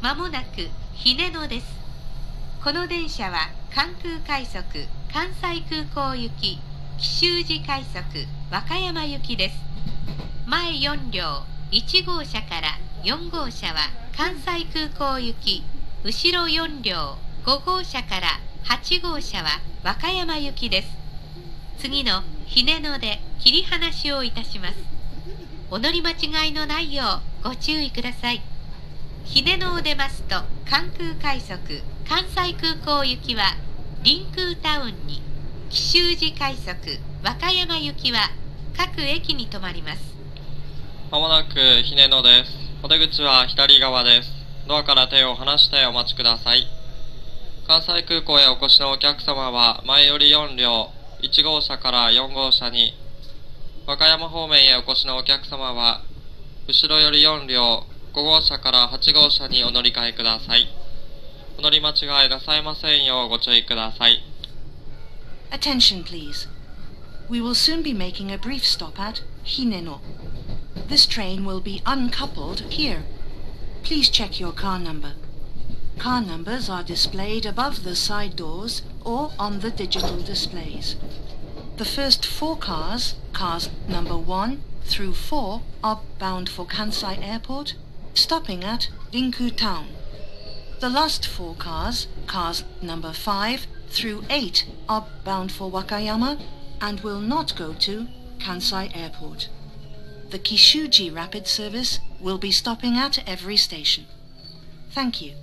まもなく日根野です。この電車は関空快速関西空港行き、紀州路快速和歌山行きです。前4両1号車から4号車は関西空港行き、後ろ4両5号車から8号車は和歌山行きです。次の日根野で切り離しをいたします。お乗り間違いのないようご注意ください。日根野を出ますと関空快速関西空港行きは臨空タウンに、紀州路快速和歌山行きは各駅に停まります。まもなく日根野です。お出口は左側です。ドアから手を離してお待ちください。関西空港へお越しのお客様は前より4両1号車から4号車に、和歌山方面へお越しのお客様は後ろより4両5号車から8号車にお乗り換えください。お乗り間違いなさいませんようご注意ください。Attention, please. We will soon be making a brief stop at Hineno. This train will be uncoupled here. Please check your car number. Car numbers are displayed above the side doors or on the digital displays. The first 4 cars, cars number 1 through 4, are bound for Kansai Airport, stopping at Rinku Town. The last 4 cars, cars number 5 through 8, are bound for Wakayama and will not go to Kansai Airport. The Kishuji Rapid Service will be stopping at every station. Thank you.